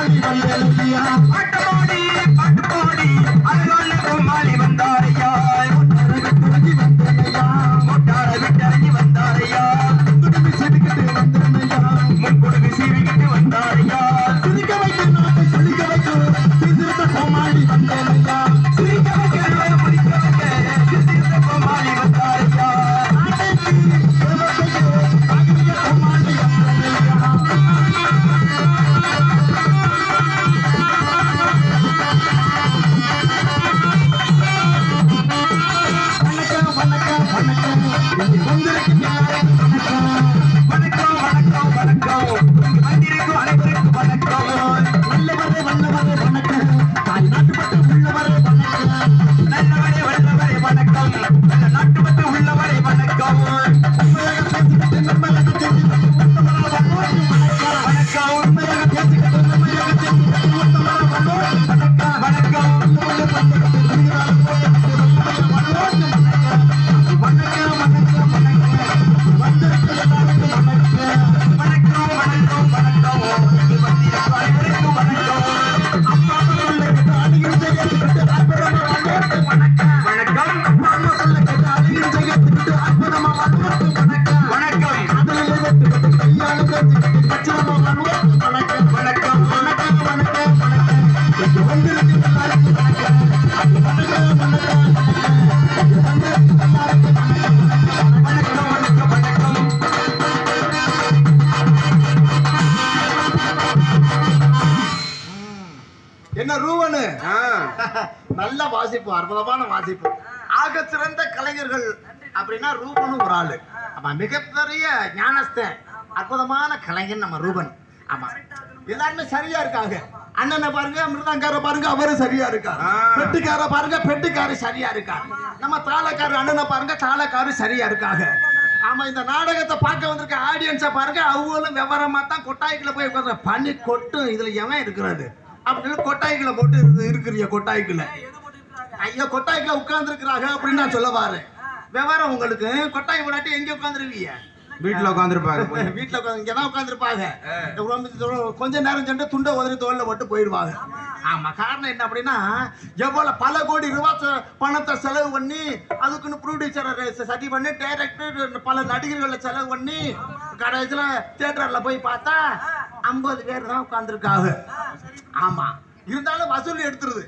கோமாளி வந்தாரையா பாட்டுமோடி பாட்டுமோடி அழகான கோமாளி வந்தாரையா முட்டார விட்டறங்கி வந்தாரையா குடுமி செதுக்கிட்டு வந்தனையா முன்குடுமி சீவிக்கிட்டு வந்தாரையா சிரிக்க வைக்க நாட்டை சொல்லிக்க வைக்க சிரித்த கோமாளி வந்தனையா சிரிக்க வைக்க முடிக்க வைக்க சிரித்த கோமாளி வந்தாரையா கோமாளி வணக்கம் வணக்கம் வந்திருக்கு வணக்கம் வணக்கம் வணக்கம் வந்திருக்கும் அனைவருக்கும் வணக்கம் வல்லவரே வல்லவரே வணக்கம் தாய் நாட்டு மக்கள் உள்ளவரே வணக்கம் நல்லவரே வல்லவரே வணக்கம் நல்ல நாட்டு மக்கள் உள்ளவரே வணக்கம் உண்மையாக பேசிக்கிட்டு நம்மளாக தெரிஞ்சுக்கிட்டு உத்தமராக வாழ்வோம் வணக்கம் வணக்கம் உண்மையாக பேசிக்கிட்டு நம்மளாக தெரிஞ்சுக்கிட்டு உத்தமராக வாழ்வோம் வணக்கம் வணக்கம் உள்ளவரே பந்தக்கிட்டு புரிகிறார் போட்டுக்கிட்டு வல்லவரே வாழ்வோம் வணக்கம் வணக்கம் வணக்கம் வணக்கம் வந்திருக்கு எல்லாருக்கும் வணக்கம் வணக்கம் வணக்கம் வணக்கம் வந்திருக்கும் அனைவருக்கும் வணக்கம் அம்மா சொல்லிக்கிட்டு அடியில் செய்யத்துக்கிட்டு அற்புதமா வாழ்வோம் வணக்கம் வணக்கம் அம்மா சொல்லிக்கிட்டு அடியில் செய்யத்துக்கிட்டு அற்புதமா வாழ்வோம் வணக்கம் வணக்கம் காதலிலே வெட்டுக்கிட்டு கையாளு பேச்சுக்கிட்டு கச்சிதமா வாழ்வோம் வணக்கம் வணக்கம் வணக்கம் வணக்கம் வணக்கம் இங்கு வந்திருக்கு எல்லாருக்கும் வணக்கம் வணக்கம் வணக்கம் வணக்கம் இங்கு வந்திருக்கு எல்லாருக்கும் வணக்கம் வணக்கம் வணக்கம் வணக்கம் என்ன ரூவனு ஆ நல்ல வாசிப்பு அற்புதமான வாசிப்பு ஆக சிறந்த கலைஞர்கள் அப்படின்னா ரூபன் ஒரு ஆளு ஆமா மிகப்பெரிய ஞானஸ்தன் அற்புதமான கலைஞன் நம்ம ரூபன் ஆமா எல்லாருமே சரியா இருக்காங்க அண்ணனை பாருங்க மிருதங்கார பாருங்க அவரும் சரியா இருக்காரு ஆ. பெட்டிக்கார பாருங்க பெட்டிக்காரு சரியா இருக்காரு நம்ம தாளக்காரு அண்ணனை பாருங்க தாளக்காரு சரியா இருக்காங்க ஆமா இந்த நாடகத்தை பார்க்க வந்திருக்க ஆடியன்ஸை பாருங்க அவங்களும் விவரமா தான் கொட்டாய்க்குள்ள போய் உட்கார்ந்து பனி கொட்டும் இதுல எவன் இருக்கிறாரு அப்படின்னு கொட்டாய்க்குள்ள போட்டு இருக்கிறீங்க கொட்டாய்க்குள்ள ஐயா கொட்டாய்க்குள்ள உட்கார்ந்து இருக்கிறாங்க அப்படின்னு நான் சொல்ல வாரேன் விவரம் உங்களுக்கு கொட்டாய் விடாட்டி எங்க உட்காந்துருவீங்க வீட்டுல உட்காந்துருப்பாரு வீட்டுல உட்காந்து இங்கதான் உட்காந்துருப்பாங்க கொஞ்ச நேரம் சென்று துண்டை உதறி தோல்ல போட்டு போயிடுவாங்க ஆமா காரணம் என்ன அப்படின்னா எவ்வளவு பல கோடி ரூபாய் பணத்தை செலவு பண்ணி அதுக்குன்னு ப்ரொடியூசரை சரி பண்ணி டைரக்டர் பல நடிகர்களை செலவு பண்ணி கடைசியில தியேட்டர்ல போய் பார்த்தா 50 பேர் தான் உட்கார்ந்துருக்காங்க ஆமா இருந்தாலும் வசூல் எடுத்துருது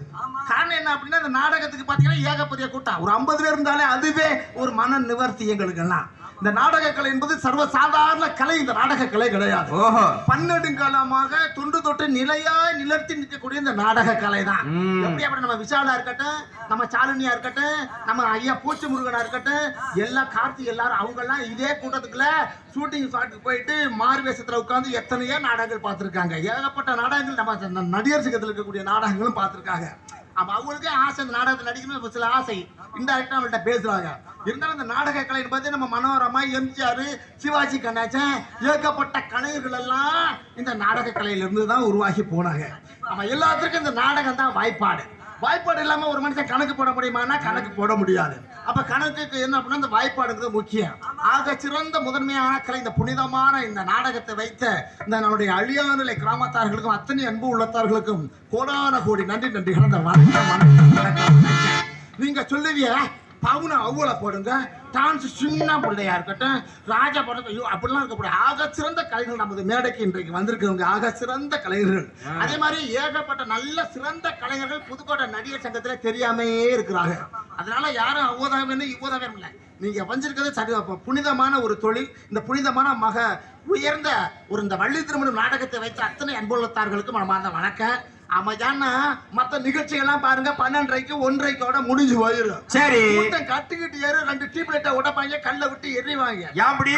காரணம் என்ன அப்படின்னா இந்த நாடகத்துக்கு பாத்தீங்கன்னா ஏகப்பெரிய கூட்டம் ஒரு 50 பேர் இருந்தாலே அதுவே ஒரு மன நிவர்த்தி எங்களுக்கு எல்லாம் இந்த நாடக கலை என்பது சர்வசாதாரண கலை இந்த நாடக கலை கிடையாது ஓஹோ பன்னெடுங்காலமாக தொண்டு தொட்டு நிலையாய் நிலர்த்தி நிற்கக்கூடிய இந்த நாடக கலை தான் எப்படி அப்படி நம்ம விஷாலா இருக்கட்டும் நம்ம சாலுனியா இருக்கட்டும் நம்ம ஐயா பூச்சி முருகனா இருக்கட்டும் எல்லா கார்த்தி எல்லாரும் அவங்க எல்லாம் இதே கூட்டத்துக்குள்ள ஷூட்டிங் ஸ்பாட்டுக்கு போயிட்டு மார்வேஷத்துல உட்கார்ந்து எத்தனையோ நாடகங்கள் பார்த்திருக்காங்க ஏகப்பட்ட நாடகங்கள் நம்ம நடிகர் சங்கத்தில் இருக்கக்கூடிய நாடகங்களும் பார்த்திருக்காங்க அப்ப அவங்களுக்கே ஆசை இந்த நாடகத்தில் நடிக்கணும் சில ஆசை இன்டைரக்டா அவங்கள்ட்ட பேசுறாங்க இருந்தாலும் இந்த நாடக கலை என்பது நம்ம மனோரமா எம்ஜிஆர் சிவாஜி கணேசன் ஏகப்பட்ட கலைஞர்கள் எல்லாம் இந்த நாடக கலையிலிருந்து தான் உருவாகி போனாங்க நம்ம எல்லாத்துக்கும் இந்த நாடகம் தான் வாய்ப்பாடு வாய்ப்பாடு இல்லாம ஒரு மனுஷன் கணக்கு போட முடியுமானா கணக்கு போட முடியாது அப்ப கணக்குக்கு என்ன அப்படின்னா இந்த வாய்ப்பாடுங்கிறது முக்கியம் ஆக சிறந்த முதன்மையான கலை இந்த புனிதமான இந்த நாடகத்தை வைத்த இந்த நம்முடைய அழியாநிலை கிராமத்தார்களுக்கும் அத்தனை அன்பு உள்ளத்தார்களுக்கும் கோடான கோடி நன்றி நன்றிகள் அந்த வணக்கம் நீங்க சொல்லுவீங்க பவுன அவ்வளோ போடுங்க டான்ஸ் சின்ன பிள்ளையா இருக்கட்டும் ராஜா படம் ஐயோ அப்படிலாம் இருக்கக்கூடாது ஆக சிறந்த கலைஞர்கள் நமது மேடைக்கு இன்றைக்கு வந்திருக்கிறவங்க ஆக சிறந்த கலைஞர்கள் அதே மாதிரி ஏகப்பட்ட நல்ல சிறந்த கலைஞர்கள் புதுக்கோட்டை நடிகர் சங்கத்துல தெரியாமையே இருக்கிறாங்க அதனால யாரும் அவ்வோதாவே இவ்வோதாவே இல்லை நீங்க வந்திருக்கிறது சரி புனிதமான ஒரு தொழில் இந்த புனிதமான உயர்ந்த ஒரு இந்த வள்ளி திருமணம் நாடகத்தை வைத்த அத்தனை அன்புள்ளத்தார்களுக்கும் மனமார்ந்த வணக்கம் ஆமா ஏன்னா மத்த நிகழ்ச்சிகள்லாம் பாருங்க 12:30 1:00 முடிஞ்சு போயிடும் சரி கட்டுக்கிட்டு ஏறு 2 டியூப்லைட்டை உடைப்பாங்க கல்ல விட்டு எறிவாங்க யாப்படி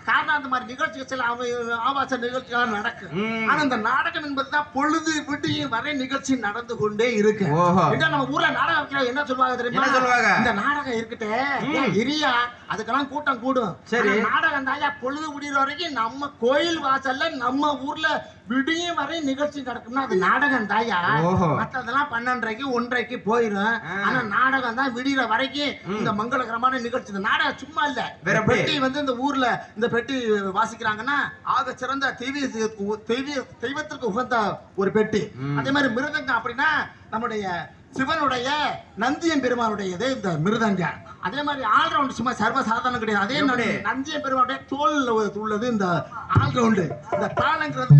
காரணம் அந்த மாதிரி நிகழ்ச்சிகள் சில ஆபாச நிகழ்ச்சிகள் நடக்கும் ஆனா இந்த நாடகம் என்பதுதான் பொழுது விடியும் வரை நிகழ்ச்சி நடந்து கொண்டே இருக்கு நம்ம ஊர்ல நாடகம் என்ன சொல்லுவாங்க தெரியுமா இந்த நாடகம் இருக்கட்டே இரியா அதுக்கெல்லாம் கூட்டம் கூடும் சரி நாடகம் தாயா பொழுது விடிகிற வரைக்கும் நம்ம கோயில் வாசல்ல நம்ம ஊர்ல விடியும் வரை நிகழ்ச்சி நடக்கும்னா அது நாடகம் தாயா. மற்றதெல்லாம் 12:30 1:30 போயிடும். ஆனா நாடகம் தான் விடிகிற வரைக்கும் இந்த மங்களகரமான நிகழ்ச்சி. இந்த நாடகம் சும்மா இல்ல. பெட்டி வந்து இந்த ஊர்ல இந்த பெட்டி வாசிக்கிறாங்கன்னா ஆக சிறந்த தெய்வத்திற்கு உகந்த ஒரு பெட்டி. அதே மாதிரி மிருதங்கம் அப்படின்னா நம்முடைய சிவனுடைய நந்தியம் பெருமானுடையது இந்த மிருதங்க. அதே மாதிரி ஆல்ரவுண்ட் சும்மா சர்வசாதாரணம் கிடையாது. அதே நந்தியம் பெருமானுடைய தோல்ல உள்ளது இந்த ஆல்ரவுண்டு. இந்த தாளங்கிறது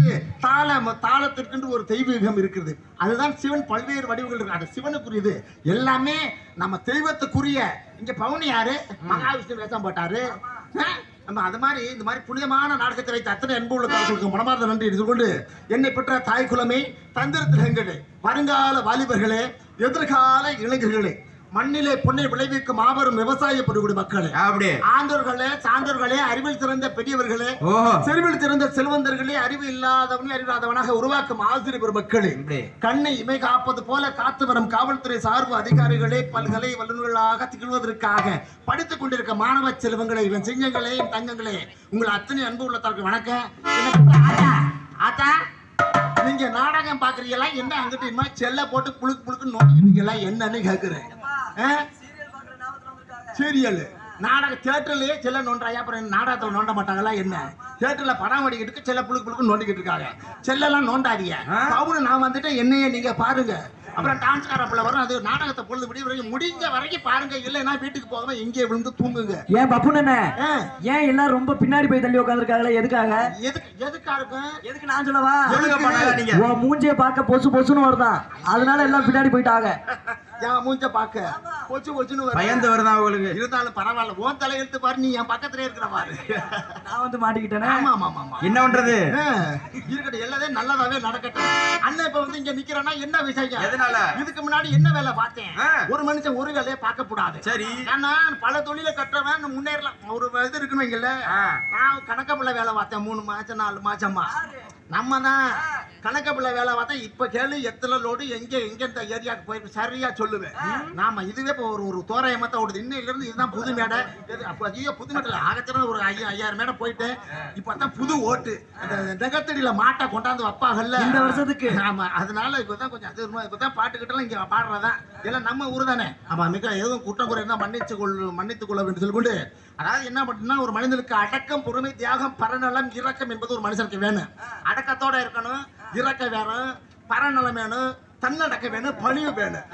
தாளத்திற்கு ஒரு தெய்வீகம் இருக்குது. அதுதான் சிவன் பல்வேறு வடிவங்கள் இருக்கு. அது சிவனுக்குரியது எல்லாமே நம்ம தெய்வத்துக்குரிய. இங்க பவுனி யாரு? மகாவிஷ்ணு வேஷம் போட்டாரு. நம்ம அது மாதிரி இந்த மாதிரி புனிதமான நாடகத்தை வைத்த அத்தனை அன்பு உள்ள தாக்களுக்கு மனமார்ந்த நன்றி எடுத்துக்கொண்டு என்னை பெற்ற தாய் குலமே, தந்திரத்திலே, வருங்கால வாலிபர்களே, எதிர்கால இளைஞர்களே, மண்ணிலே பொன்னை விளைவிக்கும் மாபெரும் விவசாய பெருகுடி மக்களே, அப்படியே ஆண்டோர்களே, சான்றோர்களே, அறிவில் சிறந்த பெரியவர்களே, செறிவில் சிறந்த செல்வந்தர்களே, அறிவு இல்லாதவனே அறிவாதவனாக உருவாக்கும் ஆசிரியர் பெருமக்களே, கண்ணை இமை காப்பது போல காத்து வரும் காவல்துறை சார்பு அதிகாரிகளே, பல்கலை வல்லுநர்களாக திகழ்வதற்காக படித்துக் கொண்டிருக்க மாணவ செல்வங்களே, இவன் சிங்கங்களே, தங்கங்களே, உங்கள் அத்தனை அன்பு உள்ளத்தாருக்கு வணக்கம். ஆத்தா, நீங்க நாடகம் பாக்குறீங்களா? என்ன அங்கிட்டு செல்ல போட்டு புழுக்கு புழுக்கு நோக்கிட்டீங்களா? என்னன்னு கேக்குறேன். சீரியல் நாடக தியேட்டர்லயே செல்ல நோண்டாயா, அப்புறம் நாடகத்துல நோண்ட மாட்டாங்களா? என்ன தியேட்டர்ல படம் ஓடிக்கிட்டு செல்ல புழுக்கு புழுக்கு நோண்டிக்கிட்டு இருக்காங்க. செல்லெல்லாம் நோண்டாதீங்க. அவனு நான் வந்துட்டு என்னையே நீங்க பாருங்க. அப்புறம் டான்ஸ்கார பிள்ளை வரும். அது நாடகத்தை பொழுது வரைக்கும் முடிஞ்ச வரைக்கும் பாருங்க. இல்லைன்னா வீட்டுக்கு போகாம எங்கே விழுந்து தூங்குங்க. ஏன் பப்புனே, ஏன் எல்லாம் ரொம்ப பின்னாடி போய் தள்ளி உட்காந்துருக்காங்களே? எதுக்காக? எதுக்கா இருக்கும்? எதுக்கு நான் சொல்லவா? உன் மூஞ்சிய பார்க்க பொசு பொசுன்னு வருதான், அதனால எல்லாம் பின்னாடி போயிட்டாங்க. என் மூஞ்ச பாக்க பொச்சு பொச்சுன்னு பயந்து வருதான் அவங்களுக்கு. இருந்தாலும் பரவாயில்ல, உன் தலையெழுத்து பாரு, நீ என் பக்கத்துல இருக்கிற பாரு. நான் வந்து மாட்டிக்கிட்டேன். ஆமா ஆமா ஆமா, என்ன பண்றது? இருக்கட்டும், எல்லாத்தையும் நல்லதாவே நடக்கட்டும். அண்ணன் இப்ப வந்து இங்க நிக்கிறேன்னா என்ன விஷயம்? எதனால? இதுக்கு முன்னாடி என்ன வேலை பார்த்தேன்? ஒரு மனுஷன் ஒரு வேலையை பார்க்க கூடாது. சரி, ஏன்னா பல தொழிலை கட்டுறவன் முன்னேறலாம். ஒரு இது இருக்குன்னு வைங்கல. நான் கணக்கப்புள்ள வேலை பார்த்தேன் 3 மாசம் 4 மாசமா. நம்ம தான் கணக்கப்புள்ள வேலை பார்த்தா. இப்ப கேளு, எத்தனை லோடு எங்க இந்த ஏரியாவுக்கு போயிருக்கு சரியா சொல்லுவேன். நாம இதுவே இப்போ ஒரு தோராயமாத்தான் ஓடுது. இன்னையில இருந்து இதுதான் புது மேடை. ஐயோ, புது மேடையில் ஆகச்சிற ஒரு 5000 மேடை போயிட்டு இப்பதான் புது ஓட்டு நெகத்தடியில மாட்டை கொண்டாந்து வைப்பாங்கல்ல இந்த வருஷத்துக்கு. ஆமா, அதனால இப்பதான் கொஞ்சம் அது இப்பதான் பாட்டுக்கிட்டலாம் இங்க பாடுறதான் எல்லாம் நம்ம ஊர் தானே. ஆமா, மிக எதுவும் குற்றம் குறை இருந்தா மன்னித்துக் கொள்ள வேண்டும் சொல்லிக்கொண்டு, அதாவது என்ன பண்ணுன்னா, ஒரு மனிதனுக்கு அடக்கம், பொறுமை, தியாகம், பரநலம், இரக்கம் என்பது ஒரு மனுஷனுக்கு வேணும். அடக்கத்தோட இருக்கணும், இரக்க வேணும், பரநலம் வேணும், தன்னடக்க வேணும், பணிவு வேணும்.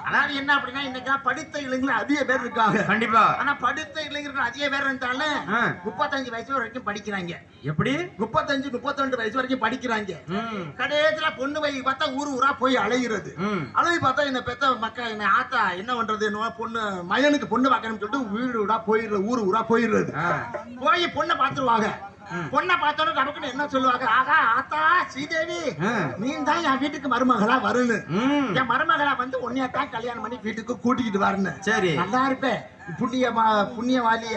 அதாவது என்ன அப்படின்னா, இன்னைக்கு படித்த இளைஞர்கள் அதிக பேர் இருக்காங்க. கண்டிப்பா. ஆனா படித்த இளைஞர்கள் அதிக பேர் இருந்தாலும் 35 வயசு வரைக்கும் படிக்கிறாங்க. எப்படி? 35 32 வயசு வரைக்கும் படிக்கிறாங்க. கடைசியில பொண்ணு வை பார்த்தா ஊரா போய் அலைகிறது. அலைவி பார்த்தா என்ன பெத்த மக்கள் என்ன ஆத்தா என்ன பண்றது, என்ன பொண்ணு மகனுக்கு பொண்ணு பார்க்கணும்னு சொல்லிட்டு ஊரா போயிடுறது. ஊரா போயிடுறது. போய் பொண்ணை பார்த்துருவாங்க. பொண்ணை பார்த்தோன்னு நமக்கு என்ன சொல்லுவாங்க, ஆகா ஆத்தா ஸ்ரீதேவி, நீ தான் என் வீட்டுக்கு மருமகளா வருன்னு. என் மருமகளா வந்து உன்னையத்தான் கல்யாணம் பண்ணி வீட்டுக்கு கூட்டிக்கிட்டு வரணும். சரி, நல்லா இருப்பேன், புண்ணியவாளிய,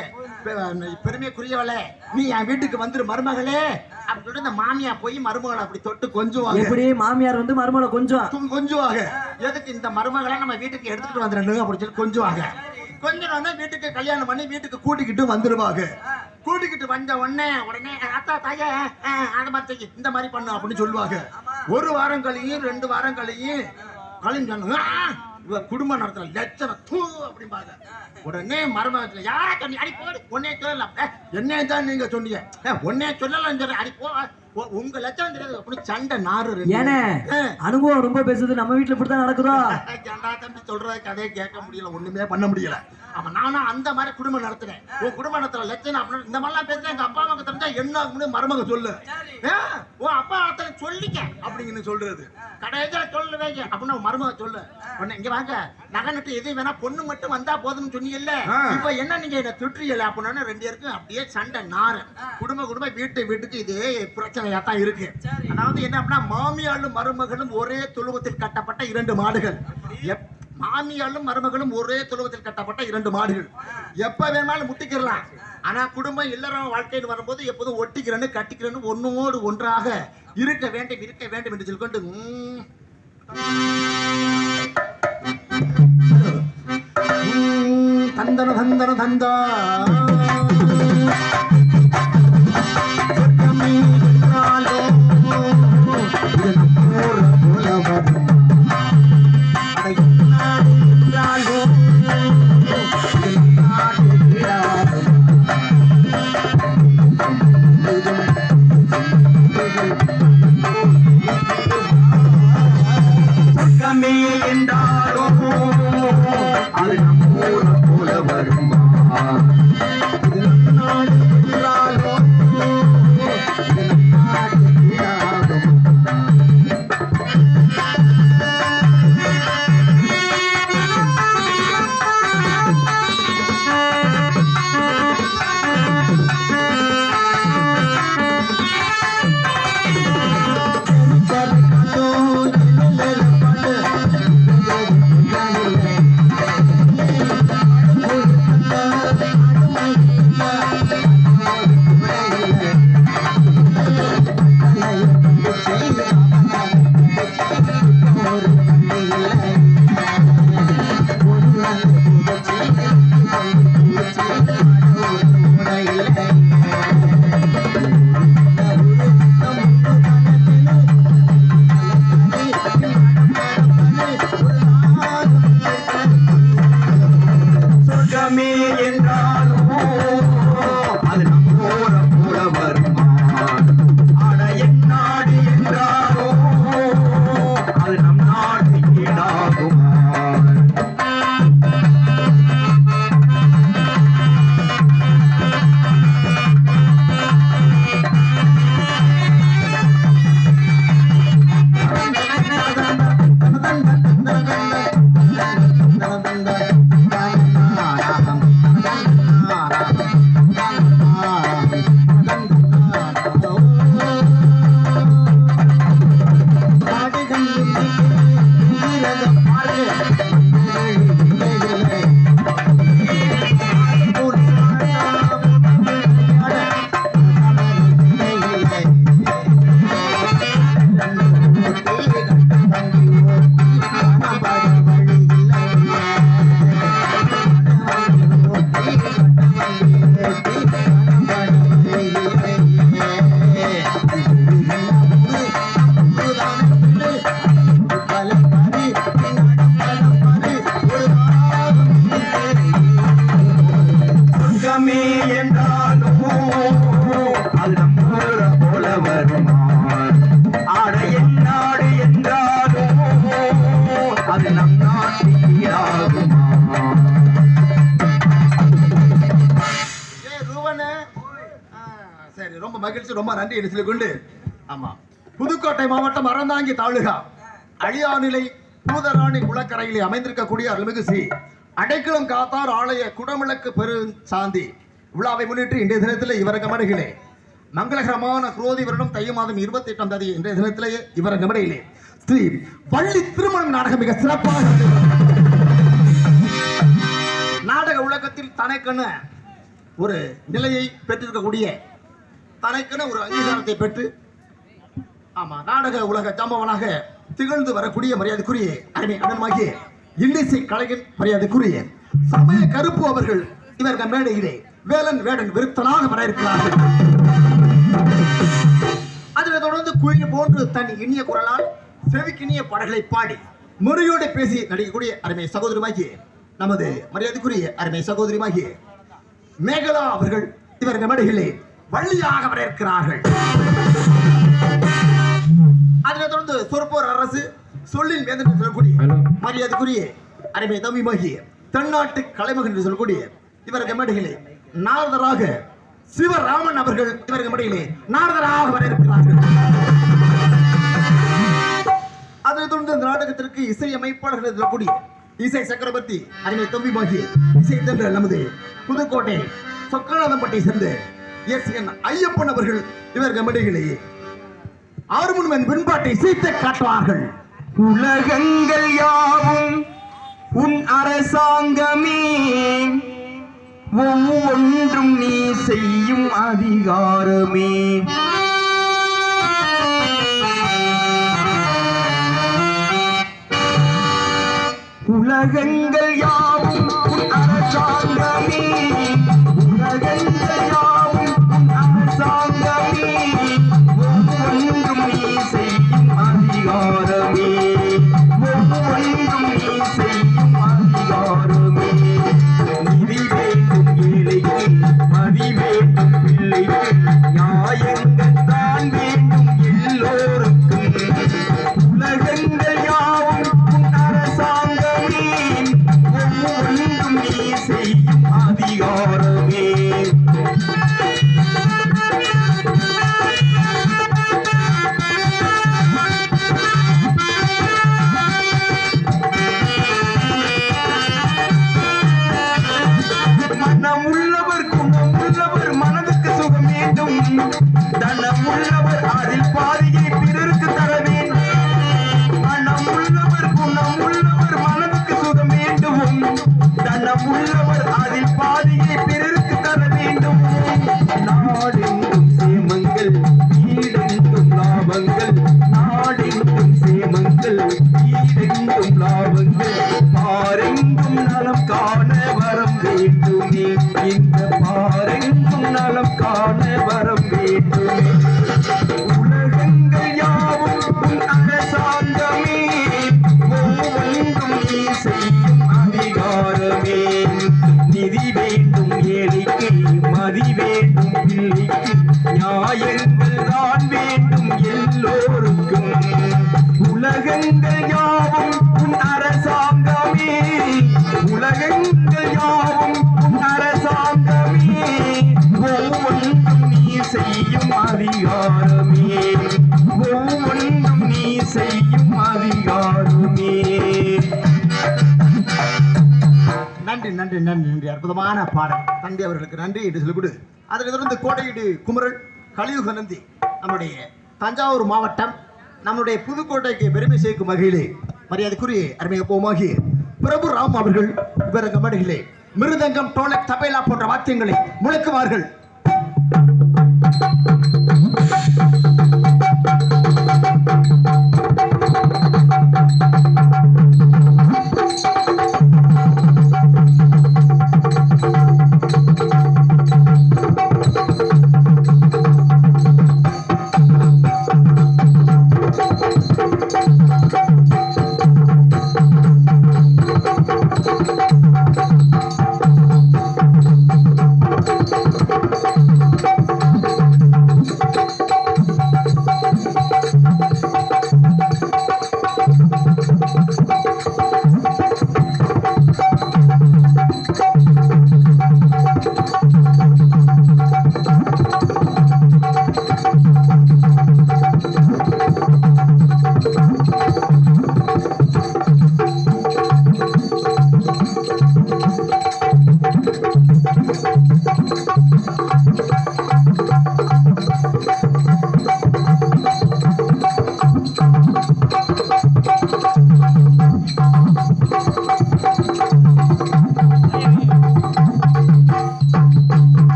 பெருமைக்குரியவளே, நீ என் வீட்டுக்கு வந்துரு மருமகளே அப்படின்னு சொல்லிட்டு இந்த மாமியா போய் மருமகளை அப்படி தொட்டு கொஞ்சுவாங்க. எப்படி மாமியார் வந்து மருமகளை கொஞ்சுவாங்க? எதுக்கு? இந்த மருமகளை நம்ம வீட்டுக்கு எடுத்துட்டு வந்துடணும் அப்படின்னு சொல்லி கொஞ்சுவாங்க. கொஞ்சம் வீட்டுக்கு கல்யாணம் பண்ணி வீட்டுக்கு கூட்டிக்கிட்டு வந்துருவாங்க. கூட்டிக்கிட்டு வந்த உடனே அத்தா தாய அந்த மாதிரி இந்த மாதிரி பண்ணு அப்படின்னு சொல்லுவாங்க. 1 வாரம் கழியும் 2 வாரம் கழியும் குடும்ப நடத்துற லட்சணம் தூ அப்படிம்பாங்க. உடனே மருமகத்துல யாரா சொன்னி அடி போடு, உன்னே சொல்லலாம், என்ன தான் நீங்க சொன்னீங்க, உன்னே சொல்லலாம், அடி போ, உங்க லட்சணம் தெரியாது அப்படின்னு சண்டை நாறு. ஏன்னா அனுபவம் ரொம்ப பேசுது. நம்ம வீட்டுல இப்படித்தான் நடக்குதோ? தம்பி சொல்ற கதையை கேட்க முடியல, ஒண்ணுமே பண்ண முடியல. ஆமா, நானும் அந்த மாதிரி குடும்பம் நடத்துறேன். உன் குடும்ப நடத்துற லட்சணம் அப்படின்னு இந்த மாதிரிலாம் பேசுறேன். எங்க அப்பா அம்மாவுக்கு தெரிஞ்சா என்ன மருமக சொல்லு, உன் அப்பா அத்தனை சொல்லிக்க அப்படின்னு சொல்றது. கடைசியில சொல்லுவேங்க அப்படின்னு மருமக சொல்லு. உடனே இங்க வாங்க, நகை நட்டு எது வேணா, பொண்ணு மட்டும் வந்தா போதும்னு சொன்னீங்கல்ல, இப்ப என்ன நீங்க என்ன திட்டுறீங்கல்ல அப்படின்னு 2 பேருக்கும் அப்படியே சண்டை நாறு. குடும்ப வீட்டுக்கு இதே பிரச்சனையா தான் இருக்கு. அதாவது என்ன அப்படின்னா, மாமியாளும் மருமகளும் ஒரே தொழுவத்தில் கட்டப்பட்ட 2 மாடுகள். மாமியாளும் மருமகளும் ஒரே தொழுவத்தில் கட்டப்பட்ட 2 மாடுகள். எப்ப வேணாலும் முட்டிக்கிறலாம். ஆனா குடும்பம் இல்லற வாழ்க்கைன்னு வரும்போது எப்போதும் ஒட்டிக்கிறேன்னு கட்டிக்கிறேன்னு ஒன்னோடு ஒன்றாக இருக்க வேண்டும் என்று சொல்லிக்கொண்டு தந்தன தந்தன தந்தா மகிழ்ச்சி, ரொம்ப நன்றி என்று சொல்லிக்கொண்டு, ஆமா, புதுக்கோட்டை மாவட்டம் அறந்தாங்கி தாலுகா அழியாநிலை பூதராணி குளக்கரையிலே அமைந்திருக்கக்கூடிய அருள்மிகு ஸ்ரீ அடைக்கலம் காத்தார் ஆலய குடமுழக்கு பெரு சாந்தி விழாவை முன்னிட்டு இன்றைய தினத்திலே இவரங்க மடையிலே மங்களகரமான குரோதி வருடம் தை மாதம் 28ஆம் தேதி இன்றைய தினத்திலேயே இவரங்க மடையிலே ஸ்ரீ வள்ளி திருமணம் நாடகம் மிக சிறப்பாக நாடக உலகத்தில் தனக்கென ஒரு நிலையை பெற்றிருக்கக்கூடிய, தனக்கென ஒரு அங்கீகாரத்தை பெற்று, ஆமா, நாடக உலக ஜாம்பவனாக திகழ்ந்து வரக்கூடிய மரியாதைக்குரிய அருமை அண்ணன்மாகிய இன்னிசை கலைஞன் மரியாதைக்குரிய சமய கருப்பு அவர்கள் இவர்கள் மேடையிலே வேலன் வேடன் விருத்தனாக வர இருக்கிறார்கள். அதனைத் தொடர்ந்து குயில் போன்று தன் இனிய குரலால் செவிக்கினிய பாடல்களை பாடி முறையோடு பேசி நடிக்கக்கூடிய அருமை சகோதரிமாகிய நமது மரியாதைக்குரிய அருமை சகோதரிமாகிய மேகலா அவர்கள் இவர்கள் மேடையிலே வள்ளியாக வர இருக்கிறார்கள். அதனைத் தொடர்ந்து சொற்போர் அரசு சொல்லின் வேந்தன் என்று சொல்லக்கூடிய மரியாதைக்குரிய அருமை தம்பிமாகிய தென்னாட்டு கலைமகன் என்று சொல்லக்கூடிய இவர்கள் மேடையிலே நாரதராக சிவராமன் அவர்கள் இவர்கள் மேடையிலே நாரதராக வர இருக்கிறார்கள். அதனைத் தொடர்ந்து இந்த நாடகத்திற்கு இசை அமைப்பாளர்கள் என்று சொல்லக்கூடிய இசை சக்கரவர்த்தி அருமை தம்பிமாகிய இசை தென்ற நமது புதுக்கோட்டை சொக்கநாதம்பட்டை சேர்ந்த எஸ்.என். ஐயப்பன் அவர்கள் இவர்கள் மேடையிலேயே ஆறுமுன் வெண்பாட்டை சீத்த காட்டுவார்கள். உலகங்கள் யாவும் உன் அரசாங்கமே, ஒவ்வொன்றும் நீ செய்யும் அதிகாரமே. உலகங்கள் யாவும் உன் அரசாங்கமே, உலகங்கள் யாவும் உன் அரசாங்கமே, ஒவ்வொன்றும் நீ செய்யும் அதிகாரமே, ஒவ்வொன்றும் நீ செய்யும் அதிகாரமே. நிதி வேண்டும் ஏழைக்கு, மதி வேண்டும் பிள்ளைக்கு, நியாயங்கள் தான் வேண்டும் எல்லோருக்கும். உலகங்கள் யாவும் உன் அரசாங்கமே, ஒவ்வொன்றும் நீ செய்யும் அதிகாரமே. மனமுள்ளவர் குணமுள்ளவர் மனதுக்கு சுகம் வேண்டும், தனமுள்ளவர் அதில் பாதியை பிறருக்கு தர வேண்டும். மனமுள்ளவர் குணமுள்ளவர் மனதுக்கு சுகம் வேண்டும், தனமுள்ளவர் அதில் பாதியை பிறருக்கு தர வேண்டும். நாடெங்கும் சேமங்கள் ஈடெங்கும் லாபங்கள், நாடெங்கும் சேமங்கள் ஈடெங்கும் லாபங்கள், பாரெங்கும் நலம் காண வரம் வேண்டுமே, இந்த பாரெங்கும் நலம் காண வரம் வேண்டுமே. உலகங்கள் யாவும் உன் அரசாங்கமே, ஒவ்வொன்றும் நீ செய்யும் அதிகாரமே. நிதி வேண்டும் ஏழைக்கு, மதி வேண்டும் பிள்ளைக்கு, நியாயங்கள் தான் வேண்டும் எல்லோருக்கும். உலகங்கள் யாவும் உன் அரசாங்கமே, உலகங்கள் யாவும் உன் அரசாங்கமே, ஒவ்வொன்றும் நீ செய்யும் அதிகாரமே, ஒவ்வொன்றும் நீ செய்யும் அதிகாரமே. நன்றி நன்றி நன்றி நன்றி. அற்புதமான பாடல். தந்தை அவர்களுக்கு நன்றி என்று சொல்லிக்கொடு. அதனைத் தொடர்ந்து கோடையீடு குமரல் கலியுக நந்தி நம்முடைய தஞ்சாவூர் மாவட்டம் நம்முடைய புதுக்கோட்டைக்கு பெருமை சேர்க்கும் வகையிலே மரியாதைக்குரிய அருமையப்போமாகிய பிரபு ராம் அவர்கள் இவரங்க மேடையிலே மிருதங்கம், டோலக், தபேலா போன்ற வாத்தியங்களை முழக்குவார்கள்.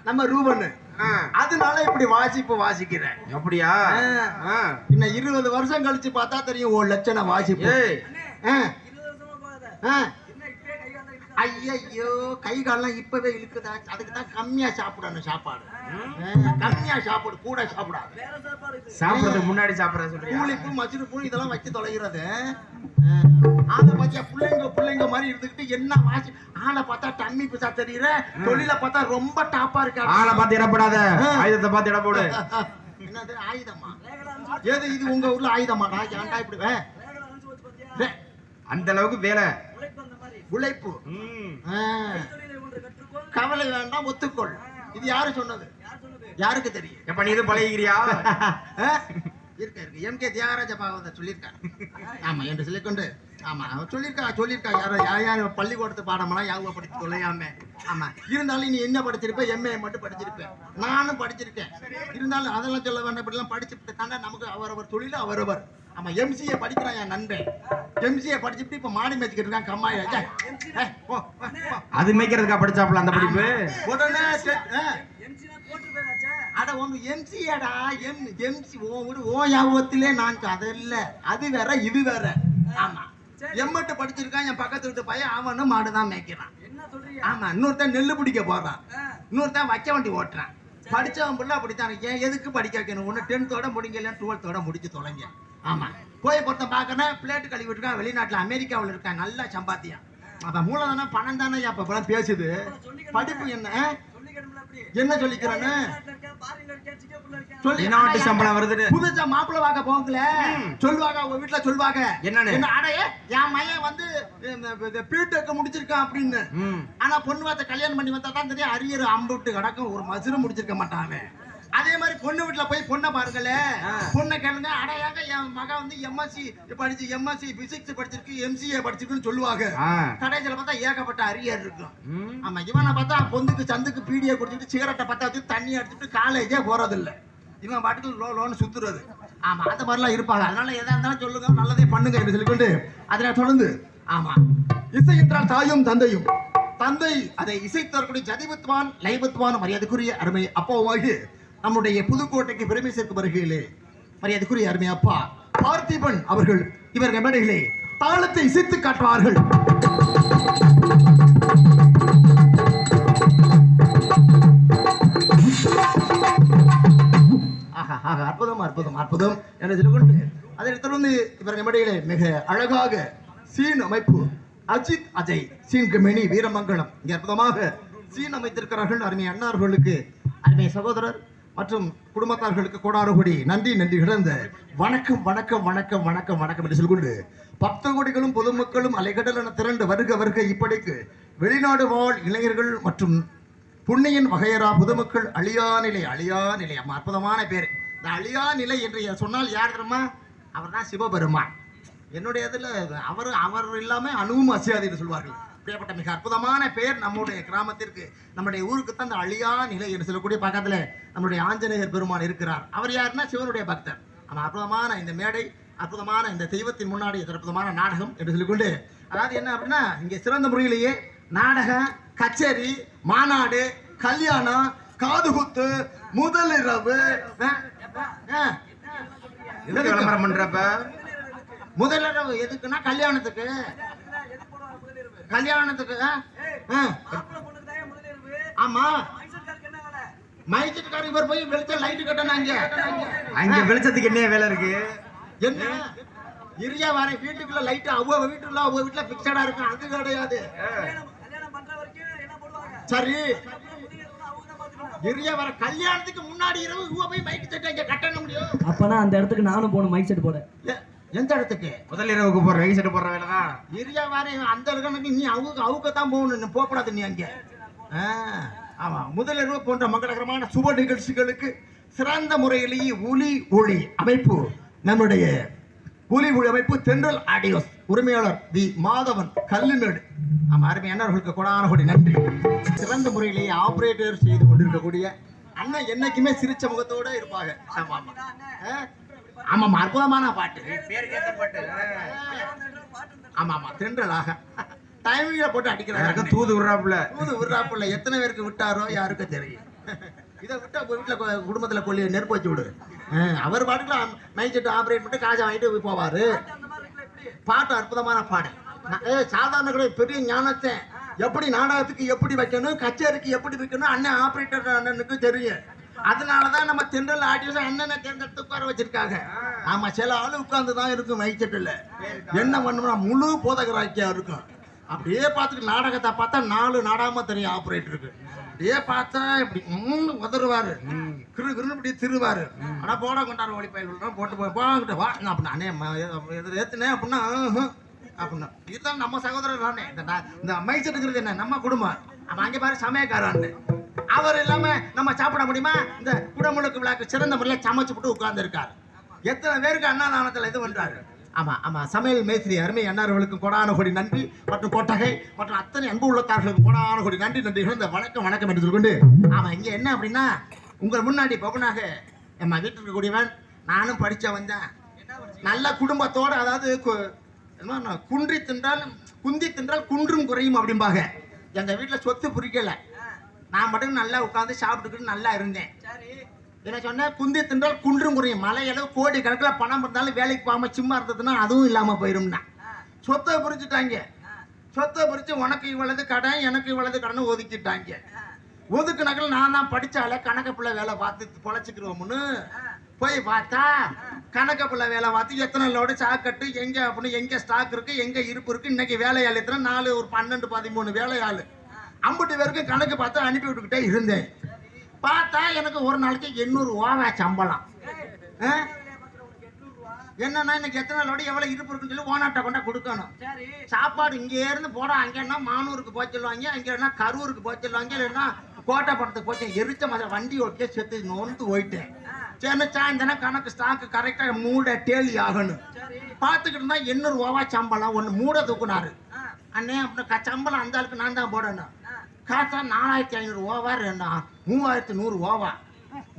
நம்ம ரூபன் அதனால இப்படி வாசிப்பு வாசிக்கிறேன். அப்படியா? இன்னும் 20 வருஷம் கழிச்சு பார்த்தா தெரியும் ஒரு லட்சண வாசிப்பு. ஐயோ கை காலெல்லாம் இப்பவே இழுக்குதா? அதுக்கு தான் கம்மியா சாப்பிடணும் சாப்பாடு. கம்மியா சாப்பிடு, கூட சாப்பிடாது. சாப்பிடுறதுக்கு முன்னாடி சாப்பிடுற சொல்றீங்க. பூளிப்பு மச்சுரு இதெல்லாம் வச்சு தொலைகிறது. ஆளை பத்தியா பிள்ளைங்க மாதிரி இருந்துகிட்டு என்ன வாசி. ஆளை பார்த்தா டம்மி பிசா தெரியுற, தொழில பார்த்தா ரொம்ப டாப்பா இருக்கா. ஆளை பார்த்து இடப்படாத, ஆயுதத்தை பார்த்து இட போடு. என்னது ஆயுதமா? ஏது இது உங்க ஊர்ல ஆயுதமாடா? ஏன்டா இப்படி அந்த அளவுக்கு வேலை உழைப்பு. கவலை வேண்டாம், ஒத்துக்கொள். இது யாரு சொன்னது? யாருக்கு தெரியும்? எப்ப நீ இது பழகிக்கிறியா? இருக்கு எம்.கே. தியாகராஜ பாகவதர் சொல்லியிருக்காரு. ஆமா என்று சொல்லிக்கொண்டு ஆமா அவர் சொல்லியிருக்கா யார் பள்ளிக்கூடத்து பாடமெல்லாம் யாவை படிச்சு தொலையாம. ஆமா இருந்தாலும் நீ என்ன படிச்சிருப்ப? எம்ஏ மட்டும் படிச்சிருப்பேன். நானும் படிச்சிருக்கேன். இருந்தாலும் அதெல்லாம் சொல்ல வேண்டாம். இப்படிலாம் படிச்சுட்டு தானே நமக்கு அவரவர் தொழில் அவரவர். ஆமா எம்சிஏ படிக்கிறான் என் நண்பன். எம்சிஏ படிச்சுட்டு இப்ப மாடி மேய்ச்சிக்கிட்டு இருக்கான் கம்மாயில. அது மேய்க்கிறதுக்கா படிச்சாப்புல அந்த படிப்பு? உடனே அட உங்க எம்சிஏடா எம்சி ஓ யாபத்திலே நான் அது இல்ல. அது வேற இது வேற. ஆமா எம்மட்டு படிச்சிருக்கான் என் பக்கத்து வீட்டு பையன். அவனும் மாடுதான் மேய்க்கிறான். ஆமா இன்னொருத்தன் நெல்லு பிடிக்க போறான். இன்னொருத்தன் வச்ச வண்டி ஓட்டுறான். படிச்சவன் பிள்ளை அப்படித்தான். ஏன் எதுக்கு படிக்க வைக்கணும்? ஒன்று 10th முடிங்கல 12th முடிச்சு தொலைங்க. ஆமா போய் பொருத்தம் பார்க்கணும். பிளேட்டு கழுவி இருக்கான். வெளிநாட்டுல அமெரிக்காவில் இருக்கான். நல்லா சம்பாத்தியா. அப்ப மூலதானே பணம் தானே அப்ப பேசுது. படிப்பு என்ன சொல்லிக்கிறேன்னு சொல்லி நாட்டு சம்பளம் வருது. புதுசா மாப்பிள்ளை வாங்க போகல சொல்லுவாங்க, உங்க வீட்டுல சொல்லுவாங்க என்னன்னு? என்ன அடைய என் பையன் வந்து பீட்டெக்க முடிச்சிருக்கான் அப்படின்னு. ஆனா பொண்ணு பார்த்த கல்யாணம் பண்ணி வந்தா தான் தெரியும் அரியர் அம்புட்டு கிடக்கும், ஒரு மசுரம் முடிச்சிருக்க மாட்டாங்க. அதே மாதிரி பொண்ணு வீட்டுல போய் பொண்ணை பாருங்களே, பொண்ணை கேளுங்க, அடையாங்க என் மகன் வந்து எம்எஸ்சி படிச்சு எம்எஸ்சி பிசிக்ஸ் படிச்சிருக்கு, எம்சிஏ படிச்சிருக்குன்னு சொல்லுவாங்க. கடைசியில பார்த்தா ஏகப்பட்ட அரியர் இருக்கும். ஆமா, இவனை பார்த்தா பொந்துக்கு சந்துக்கு பீடியை குடிச்சிட்டு சிகரெட்டை பத்த வச்சு தண்ணி அடிச்சுட்டு காலேஜே போறது இல்லை. இவன் பாட்டுக்கு லோன்னு சுத்துறது. ஆமா, அந்த மாதிரிலாம் இருப்பாங்க. அதனால எதா இருந்தாலும் சொல்லுங்க, நல்லதே பண்ணுங்க என்று சொல்லிக்கொண்டு அதனை தொடர்ந்து ஆமா, இசை என்றால் தாயும் தந்தையும். தந்தை அதை இசைத்தவர்களுடைய ஜதிபத்வான் லைபத்வான் மரியாதைக்குரிய அருமை அப்பாவாகி நம்முடைய புதுக்கோட்டைக்கு பெருமை சேர்க்கும் வருகையிலே மரியாதைக்குரிய அருமை அப்பா பார்த்திபன் அவர்கள் இவர்கள் மேடையிலே தாளத்தை இசைத்து காட்டுவார்கள். அற்புதம் அற்புதம் அற்புதம் என சொல்லிக்கொண்டு அதை தொடர்ந்து இவர்கள் மேடையிலே மிக அழகாக சீன் அமைப்பு அஜித் அஜய் சீன் கம்பெனி வீரமங்கலம் இங்கே அற்புதமாக சீன் அமைத்திருக்கிறார்கள். அருமை அண்ணார்களுக்கு அருமை சகோதரர் மற்றும் குடும்பத்தார்களுக்கு கோடாறு கோடி நன்றி நன்றி கிடந்த வணக்கம் வணக்கம் வணக்கம் வணக்கம் வணக்கம் என்று சொல்லிக்கொண்டு 10 கோடிகளும் பொதுமக்களும் அலைகடல் என திரண்டு வருக வருக இப்படிக்கு வெளிநாடு வாழ் இளைஞர்கள் மற்றும் புண்ணியின் வகையரா பொதுமக்கள் அழியா நிலை அம்மா அற்புதமான பேர். இந்த அழியா நிலை என்று சொன்னால் யார் தெரியுமா? அவர் தான் சிவபெருமான். என்னுடைய இதில் அவர் இல்லாமல் அணுவும் அசையாது என்று சொல்வார்கள். அப்படிப்பட்ட மிக அற்புதமான பேர் நம்முடைய கிராமத்திற்கு, நம்முடைய ஊருக்கு தான் அந்த அழியா நிலை என்று சொல்லக்கூடிய பக்கத்தில் நம்முடைய ஆஞ்சநேயர் பெருமான் இருக்கிறார். அவர் யாருன்னா சிவனுடைய பக்தர். நம்ம அற்புதமான இந்த மேடை, அற்புதமான இந்த தெய்வத்தின் முன்னாடி அற்புதமான நாடகம் என்று சொல்லிக்கொண்டு, அதாவது என்ன அப்படின்னா இங்கே சிறந்த முறையிலேயே நாடகம், கச்சேரி, மாநாடு, கல்யாணம், காதுகுத்து, முதலிரவு விளம்பரம் பண்றப்ப முதலிரவு எதுக்குன்னா கல்யாணத்துக்கு ஆமா மைச்சுக்கார இவர் போய் வெளிச்சம் லைட் கட்டணும். அங்க வெளிச்சத்துக்கு என்ன வேலை இருக்கு? என்ன இரியா வர வீட்டுக்குள்ள லைட் அவங்க வீட்டுல பிக்சடா இருக்கும், அது கிடையாது. சரி, இரியா வர கல்யாணத்துக்கு முன்னாடி இரவு இவ போய் மைக் செட் அங்க கட்டணும் முடியும். அப்பனா அந்த இடத்துக்கு நானும் போகணும் மைக் செட் போட. எந்த இடத்துக்கு? முதல் இரவுக்கு போற மைக் செட் போடுற வேலை தான். இரியா வர அந்த இடத்துக்கு நீ அவங்க தான் போகணும், போகக்கூடாது நீ அங்க. ஆமா, முதல் இரவு போன்ற மங்களகரமான சுப நிகழ்ச்சிகளுக்கு சிறந்த முறையிலேயே ஒளி அமைப்பு நம்முடைய ஒளி அமைப்பு தென்றல் ஆடியோஸ் உரிமையாளர் வி மாதவன் கல்லுமேடு. ஆமா, அருமையானவர்களுக்கு கொடான கோடி நன்றி. சிறந்த முறையிலேயே ஆபரேட்டர் செய்து கொண்டிருக்கக்கூடிய அண்ணன் என்னைக்குமே சிரிச்ச முகத்தோட இருப்பாங்க. ஆமாமா, அற்புதமான பாட்டு, ஆமாமா, தென்றலாக டைமிங்ல போட்டு அடிக்கிறாங்க. தூது விடுறாப்புல எத்தனை பேருக்கு விட்டாரோ யாருக்கும் தெரியும். இதை விட்டா வீட்டுல குடும்பத்துல கொல்லி நெருப்பு வச்சு விடு. அவர் பாட்டுல மைச்செட்டு ஆபரேட் பண்ணிட்டு காஜா வாங்கிட்டு போவாரு. பாட்டு அற்புதமான பாடு. சாதாரண கூட பெரிய ஞானத்தை எப்படி நாடகத்துக்கு எப்படி வைக்கணும், கச்சேரிக்கு எப்படி வைக்கணும் அண்ணன் ஆபரேட்டர் அண்ணனுக்கு தெரியும். அதனாலதான் நம்ம தென்றல் ஆடியோஸ் அண்ணனை தேர்ந்தெடுத்து உட்கார வச்சிருக்காங்க. ஆமா, சில ஆளு உட்கார்ந்து தான் இருக்கும் மைச்செட்டுல. என்ன பண்ணணும்னா முழு போதகராக்கியா இருக்கும். அப்படியே பார்த்துட்டு நாடகத்தை பார்த்தா 4 நாடகமா தெரியும் ஆபரேட்டருக்கு. அப்படியே பார்த்தா இப்படி உதருவாரு, கிருன்னு இப்படி திருவாரு. ஆனா போட கொண்டாரு ஒளி பயிர்கள் போட்டு போகிட்ட வா அப்படின்னா அண்ணே ஏத்துனேன் அப்படின்னா அப்படின்னா இதுதான் நம்ம சகோதரர் தானே. இந்த மைச்செட்டுங்கிறது என்ன நம்ம குடும்பம். அவன் அங்கே பாரு சமயக்காரன். அவர் இல்லாம நம்ம சாப்பிட முடியுமா? இந்த குடமுழுக்கு விழாக்கு சிறந்த முறையில் சமைச்சு போட்டு உட்கார்ந்து இருக்காரு. எத்தனை பேருக்கு அன்னதானத்தில் இது பண்றாரு. ஆமா ஆமா, சமையல் மேஸ்திரி அருமை அண்ணார்களுக்கு கொடான கோடி நன்றி மற்றும் கொட்டகை மற்றும் அத்தனை அன்பு உள்ளத்தார்களுக்கு கொடான கோடி நன்றி நன்றிகள். இந்த வணக்கம் வணக்கம் என்று சொல்லிக்கொண்டு ஆமா, இங்க என்ன அப்படின்னா உங்கள் முன்னாடி பவனாக நம்ம வீட்டில் இருக்கக்கூடியவன், நானும் படிச்ச வந்தேன் நல்ல குடும்பத்தோட. அதாவது குந்தி தின்றால் குன்றும் குறையும் அப்படிம்பாங்க. எங்க வீட்டுல சொத்து புரிக்கல, நான் மட்டும் நல்லா உட்காந்து சாப்பிட்டுக்கிட்டு நல்லா இருந்தேன். என்ன சொன்ன, குந்தி தின்றால் குன்றும் குறையும். மலையளவு கோடி கணக்கில் பணம் இருந்தாலும் வேலைக்கு போகாம சும்மா இருந்ததுன்னா அதுவும் இல்லாம போயிரும்னா. சொத்தை பிரிச்சுட்டாங்க. சொத்தை பிரிச்சு உனக்கு இவ்வளவு கடன் எனக்கு இவ்வளவு கடன் ஒதுக்கிட்டாங்க. ஒதுக்குனாக்கள் நான் தான் படிச்சால கணக்கு பிள்ளை வேலை பார்த்து பொழைச்சிக்கிறோம்னு போய் பார்த்தா கணக்கு பிள்ளை வேலை பார்த்து எத்தனை லோடு சாக்கட்டு எங்க அப்படின்னு எங்க ஸ்டாக் இருக்கு எங்க இருப்பு இருக்கு, இன்னைக்கு வேலையாள் எத்தனை 4 ஒரு 12 13 வேலையாள் 50 பேருக்கு கணக்கு பார்த்து அனுப்பி விட்டுக்கிட்டே இருந்தேன். பார்த்தா எனக்கு ஒரு நாளைக்கு 800 ரூபா சம்பளம். என்னன்னா இன்னைக்கு எத்தனை நாளோட எவ்வளவு இருப்பு இருக்குன்னு சொல்லி ஓனாட்ட கொண்டா கொடுக்கணும். சாப்பாடு இங்கே இருந்து போட அங்கன்னா மானூருக்கு போய் சொல்லுவாங்க, அங்கன்னா கரூருக்கு போய் சொல்லுவாங்க, இல்லைன்னா கோட்டைப்படத்துக்கு போய் எரிச்ச மாதிரி வண்டி ஓட்டியே செத்து நொந்து போயிட்டேன். சரி சாயந்தரம் கணக்கு ஸ்டாக்கு கரெக்டா மூட டேலி ஆகணும். பார்த்துக்கிட்டு இருந்தா 800 ரூபா சம்பளம். ஒன்று மூட தூக்குனாரு அண்ணே. அப்புறம் சம்பளம் அந்த ஆளுக்கு நான் தான் போடணும். காசா 4500 ரூபாவா 3100 ரூபாவா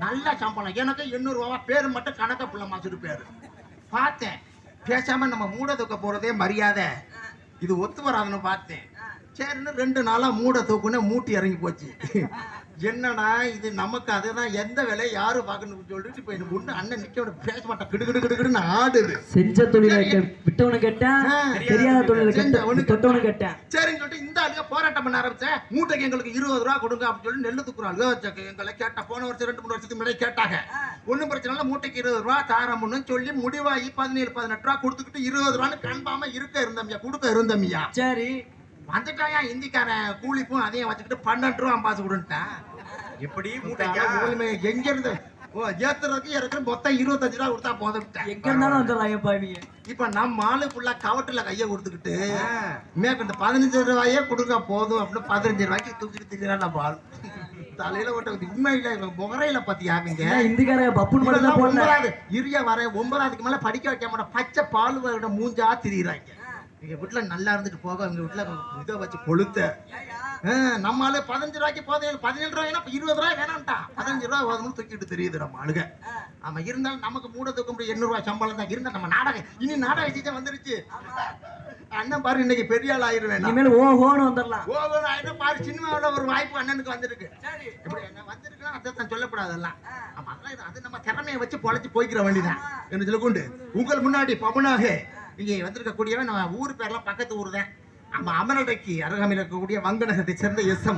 நல்ல சம்பளம். எனக்கு 800 ரூபாவா. பேரு மட்டும் கணக்க பிள்ளை மாசு பேரு. பார்த்தேன் பேசாம நம்ம மூட தூக்க போறதே மரியாதை, இது ஒத்து வராதுன்னு பார்த்தேன். சரின்னு 2 நாளா மூட தூக்குன்னு மூட்டி இறங்கி போச்சு. என்னடா இது நமக்கு அதுதான் எந்த வேலையை யாரு பார்க்கணும்னு சொல்லிட்டு இப்ப எனக்கு ஒண்ணு அண்ணன் நிக்க பேச மாட்டேன். கிடுகிடுன்னு ஆடுது. செஞ்ச தொழிலை விட்டவனு கேட்டேன், தெரியாத தொழிலை தொட்டவனு கேட்டேன். சரின்னு சொல்லிட்டு இந்த ஆளுங்க போராட்டம் பண்ண ஆரம்பிச்சேன். மூட்டைக்கு எங்களுக்கு 20 ரூபா கொடுங்க அப்படின்னு சொல்லி நெல்லு தூக்குறாங்க. எங்களை கேட்டா போன வருஷம் 2-3 வருஷத்துக்கு முன்னாடி கேட்டாங்க. ஒன்னும் பிரச்சனை இல்லை, மூட்டைக்கு 20 ரூபா தாரம்னு சொல்லி முடிவாகி 17-18 ரூபா கொடுத்துக்கிட்டு 20 ரூபான்னு கன்பாம கொடுக்க இருந்தமியா. சரி வந்துட்டாயா இந்திக்காரன் கூலிப்பும் அதையும் வச்சுக்கிட்டு 12 ரூபா அம்பாசு கொடுன்ட்டான். எப்படி மூட்டைக்கா எங்க இருந்து ஏத்துறதுக்கு எனக்கு மொத்தம் 25 ரூபா கொடுத்தா போதும். எங்க இருந்தாலும் வந்துடலாம். இப்ப நம்ம ஆளு ஃபுல்லா கவட்டுல கைய கொடுத்துக்கிட்டு மேற்கொண்டு 15 ரூபாயே கொடுக்க போதும் அப்படின்னு 15 ரூபாய்க்கு தூக்கிட்டு திரிகிறான் நம்ம ஆள். தலையில ஓட்ட உண்மையில முகரையில பாத்தியாவீங்க இந்திக்கார பப்புன்னு மட்டும் போடுறாரு. இரியா வர 9ஆவதுக்கு மேல படிக்க வைக்க மாட்டேன். பச்சை பால் மூஞ்சா திரிகிறாங்க. எங்க வீட்டுல நல்லா இருந்துட்டு போக எங்க வீட்டுல இதை வச்சு கொளுத்த நம்மளால 15 ரூபாய்க்கு போதும். 17 ரூபாய் 20 ரூபாய் வேணாம்ட்டா. 15 ரூபாய் போதும்னு தூக்கிட்டு தெரியுது நம்ம ஆளுக. ஆமா இருந்தாலும் நமக்கு மூட தூக்க முடியும் 800 ரூபாய் சம்பளம் தான் இருந்தா நம்ம நாடகம் இனி நாடக சீசன் வந்துருச்சு. அண்ணன் பாரு இன்னைக்கு பெரிய ஆள் ஆயிருவேன். இனிமேல் ஓஹோன்னு வந்துடலாம். ஓஹோன்னு ஆயிடும் பாரு. சினிமாவில் ஒரு வாய்ப்பு அண்ணனுக்கு வந்திருக்கு. இப்படி என்ன வந்திருக்குன்னா அதை சொல்லக்கூடாது எல்லாம். ஆமா அது நம்ம திறமையை வச்சு பொழைச்சு போய்க்கிற வேண்டிதான் என்று சொல்லிக்கொண்டு உங்கள் முன்னாடி பவனாக இங்கே வந்திருக்கக்கூடியவன் நம்ம ஊர் பேர்லாம் பக்கத்து ஊர் தான். நம்ம அமரடைக்கு அருகாமையில் இருக்கக்கூடிய வங்கநகரத்தை சேர்ந்த SM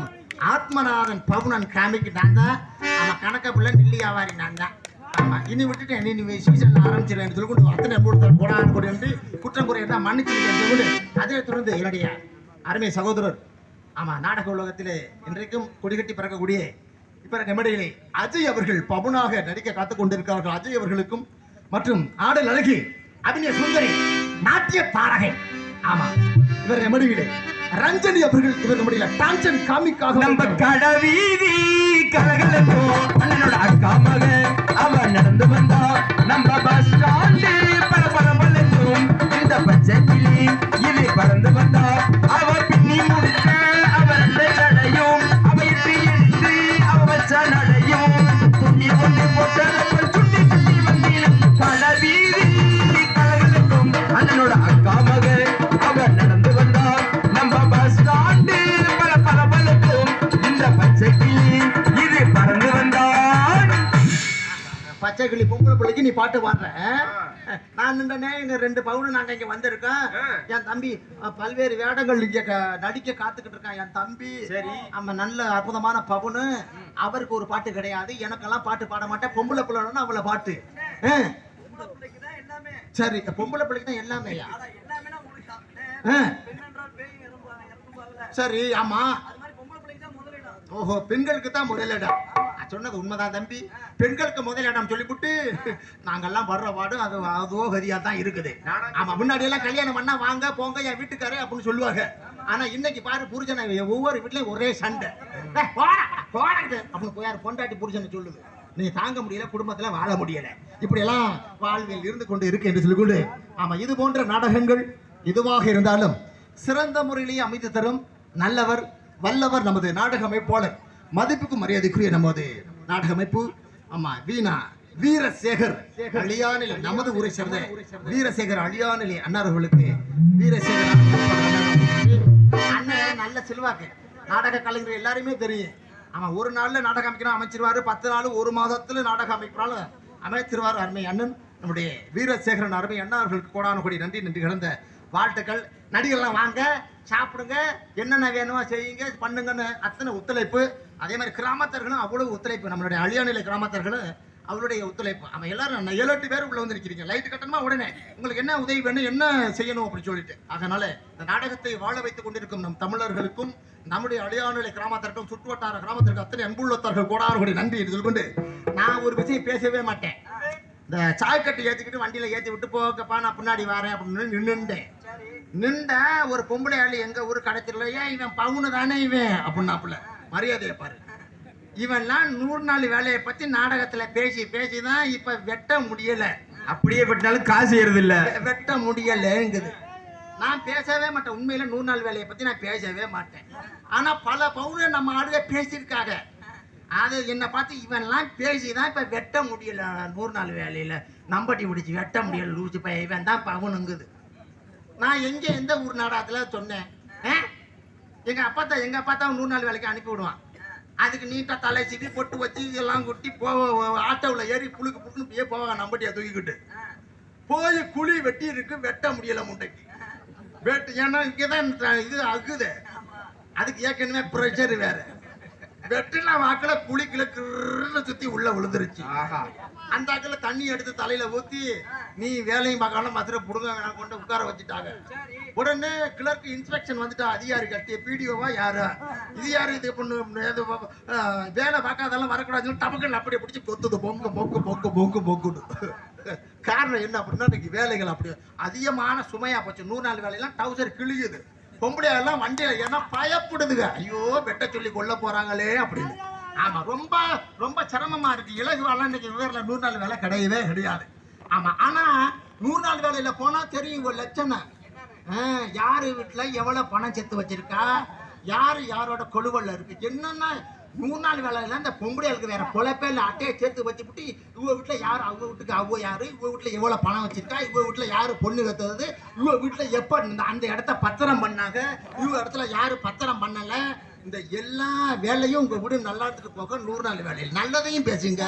ஆத்மநாதன் பவுனன் காமிக்கு நான் தான். நம்ம கணக்க பிள்ளை நெல்லி வியாபாரி நான் தான். ஆமா இனி விட்டுட்டு நீ சீசன் ஆரம்பிச்சிருக்கேன் சொல்லிட்டு அத்தனை கொடுத்தாரு கொடான்னு கொடி வந்து குற்றம் குறையா மன்னிச்சிருக்கேன் சொல்லிட்டு அதே தொடர்ந்து என்னுடைய அருமை சகோதரர் ஆமா நாடக உலகத்திலே இன்றைக்கும் கொடிகட்டி பறக்கக்கூடிய இப்ப கமெடியிலே அஜய் அவர்கள் பவுனாக நடிக்க காத்துக் கொண்டிருக்கிறார்கள். அஜய் அவர்களுக்கும் மற்றும் ஆடல் அழகி அபிநய சுந்தரி நாட்டிய தாரகை ஆமா இவர் எமடியிலே ரஞ்சனி அவர்கள் இவர் நம்முடைய டான்சன் காமிக்காக நம்ம கடவீதி கலகலப்போ அண்ணனோட அக்கா மகன் அவன் நடந்து வந்தா நம்ம பஸ் ஸ்டாண்டு பரபரப்பலக்கும் இந்த பச்சை கிளி இது பறந்து வந்தா அவ பின்னி முடிச்ச அவன் நடையும் அவைத்து எடுத்து அவ வச்ச நடையும் துணி ஒன்று போட்டவள் சுட்டி சுட்டி வந்தீன் கடவீதி கலகலக்கும் அண்ணனோட அக்கா மகன் அவன் நடந்து வந்தா நம்ம பஸ் ஸ்டாண்டு பரபரப்பலக்கும் இந்த பச்சை கிளி இது பறந்து வந்தான். பச்சை கிளி பொம்பளை பிள்ளைக்கு நீ பாட்டு பாடுற. நான் நின்றனே எங்க 2 பவுன் நாங்க இங்க வந்திருக்கோம். என் தம்பி பல்வேறு வேடங்கள் இங்க நடிக்க காத்துக்கிட்டு இருக்கான். என் தம்பி சரி நம்ம நல்ல அற்புதமான பவுனு. அவருக்கு ஒரு பாட்டு கிடையாது, எனக்கெல்லாம் பாட்டு பாட மாட்டேன். பொம்பளை பிள்ளைன்னா அவளை பாட்டு சரி. பொம்பளை பிள்ளைக்கு தான் எல்லாமே சரி. ஆமா ஓஹோ பெண்களுக்கு தான் முதலிடம். சொன்னது உண்மைதான் தம்பி. பெண்களுக்கு முதலிடம் சொல்லிவிட்டு நாங்கெல்லாம் வர்ற பாடு அது அதோ கதியா தான் இருக்குது. ஆமா முன்னாடி எல்லாம் கல்யாணம் பண்ணா வாங்க போங்க என் வீட்டுக்காரே அப்படின்னு சொல்லுவாங்க. ஆனா இன்னைக்கு பாரு புருஷனை ஒவ்வொரு வீட்லயும் ஒரே சண்டை அப்படின்னு போயாரு பொண்டாட்டி புருஷனை சொல்லுது. நீ தாங்க முடியல, குடும்பத்துல வாழ முடியல, இப்படி எல்லாம் வாழ்வில் இருந்து கொண்டு இருக்கு என்று சொல்லிக்கொண்டு ஆமா இது போன்ற நாடகங்கள் எதுவாக இருந்தாலும் சிறந்த முறையிலேயே அமைத்து தரும் நல்லவர் வல்லவர் நமது நாடக அமைப்பாளர் மதிப்புக்கும் மரியாதைக்குரிய நமது நாடக அமைப்பு ஆமா வீணா வீரசேகர் அழியாநிலை நமது ஊரை சேர்ந்த வீரசேகர் அழியாநிலை அண்ணார்களுக்கு வீரசேகர் அண்ணன் நல்ல செல்வாக்கு நாடக கலைஞர் எல்லாருமே தெரியும். ஆமா ஒரு நாள்ல நாடகம் அமைக்கணும் அமைச்சிருவாரு, 10 நாள் 1 மாதத்துல நாடகம் அமைக்கிறாலும் அமைச்சிருவார். அருமை அண்ணன் நம்முடைய வீரசேகரன் அருமை அண்ணா அவர்களுக்கு கோடான கோடி நன்றி கிடந்த வாழ்த்துக்கள். நடிகர்லாம் வாங்க சாப்பிடுங்க, என்னென்ன வேணுமோ செய்யுங்க பண்ணுங்கன்னு அத்தனை ஒத்துழைப்பு. அதே மாதிரி கிராமத்தர்களும் அவ்வளவு ஒத்துழைப்பு. நம்மளுடைய அழியாநிலை கிராமத்தர்களும் அவருடைய ஒத்துழைப்பு. அவன் எல்லாரும் 7-8 பேர் உள்ள வந்து நிற்கிறீங்க. லைட் கட்டணுமா உடனே உங்களுக்கு என்ன உதவி வேணும், என்ன செய்யணும் அப்படின்னு சொல்லிட்டு. அதனால இந்த நாடகத்தை வாழ வைத்துக் கொண்டிருக்கும் நம் தமிழர்களுக்கும் நம்முடைய அடையாநிலை கிராமத்திற்கும் சுற்றுவட்டார கிராமத்திற்கு அத்தனை அன்புள்ளவர்கள் கோடாறுடைய நன்றி என்று சொல்லிக்கொண்டு நான் ஒரு விஷயம் பேசவே மாட்டேன். இந்த சாய்க்கட்டு ஏற்றிக்கிட்டு வண்டியில ஏற்றி விட்டு போக்கப்பா நான் பின்னாடி வரேன் அப்படின்னு நின்ற ஒரு பொம்பளை ஆளு எங்க ஊரு கடத்தில இவன் பவுனு தானே இவன் அப்படின்னாப்புல மரியாதையை பாரு. இவன்லாம் 100 நாள் வேலையை பத்தி நாடகத்துல பேசிதான் இப்ப வெட்ட முடியல. அப்படியே வெட்டினாலும் காசு ஏறது இல்ல, வெட்ட முடியலங்குது. நான் பேசவே மாட்டேன். உண்மையில 100 நாள் வேலையை பத்தி நான் பேசவே மாட்டேன். ஆனா பல பவுன நம்ம ஆளுக பேசியிருக்காங்க. அது என்ன பார்த்து இவன்லாம் பேசிதான் இப்ப வெட்ட முடியல. 100 நாள் வேலையில நம்பட்டி பிடிச்சி வெட்ட முடியல. லூச்சு பையன் இவன் தான் பவுனுங்குது. நான் எந்த ஊர் நாடகத்துல சொன்னேன், எங்க அப்பா தான் 100 நாள் வேலைக்கு அனுப்பி விடுவான். அதுக்கு நீட்டா தலை சீட்டி பொட்டு வச்சு இதெல்லாம் குட்டி ஆட்டோவில் ஏறி புழுக்கு போவாங்க. நம்பட்டியா தூக்கிக்கிட்டு போய் குழி வெட்டி இருக்கு, வெட்ட முடியல முட்டைக்கு வெட்டு. ஏன்னா இங்கதான் இது அகுது, அதுக்கு ஏற்கனவே ப்ரெஷர் வேற. வெட்டுல வாக்குல குழிக்குள்ள கிருன்னு சுத்தி உள்ள விழுந்துருச்சு. அந்த அக்கல தண்ணி எடுத்து தலையில ஊத்தி நீ வேலையும் பார்க்கலாம் மதுரை புடுங்க கொண்டு உட்கார வச்சுட்டாங்க. உடனே கிளர்க்கு இன்ஸ்பெக்ஷன் வந்துட்டா. அதிகாரி கட்டிய பிடிஓவா யாரு இது யாரு இது பொண்ணு வேலை பார்க்காதெல்லாம் வரக்கூடாதுன்னு டபக்கல் அப்படியே பிடிச்சி கொத்துது. பொங்கு பொங்கு பொங்கு பொங்கு பொங்குது. காரணம் என்ன அப்படின்னா இன்னைக்கு வேலைகள் அப்படி அதிகமான சுமையா போச்சு. 100 நாள் வேலையெல்லாம் டவுசர் கிழியுது. பொம்பளையெல்லாம் வண்டியில ஏன்னா பயப்படுதுங்க. ஐயோ வெட்ட சொல்லி கொல்ல போறாங்களே அப்படின்னு. ஆமா ரொம்ப ரொம்ப சிரமமா இருக்கு. இலகுவாலாம் இன்னைக்கு வேற 100 நாள் வேலை கிடையவே கிடையாது. ஆமா ஆனா 100 நாள் வேலையில போனா தெரியும் ஒரு லட்சணம். யாரு வீட்டுல எவ்வளவு பணம் சேர்த்து வச்சிருக்கா, யாரு யாரோட கொழுவல்ல இருக்கு என்னன்னா 100 நாள் வேலையில இந்த பொம்பளைகளுக்கு வேற பொழப்பே இல்லை. அட்டையை சேர்த்து வச்சுட்டு இவங்க வீட்டுல யாரு, அவங்க வீட்டுக்கு அவங்க யாரு, இவங்க வீட்டுல எவ்வளவு பணம் வச்சிருக்கா, இவங்க வீட்டுல யாரு பொண்ணு கத்துறது, இவங்க வீட்டுல எப்ப அந்த இடத்த பத்திரம் பண்ணாங்க, இவங்க இடத்துல யாரு பத்திரம் பண்ணல, இந்த எல்லா வேலையும் உங்க வீடு நல்லா எடுத்துட்டு போக 100 நாள் வேலையில் நல்லதையும் பேசுங்க.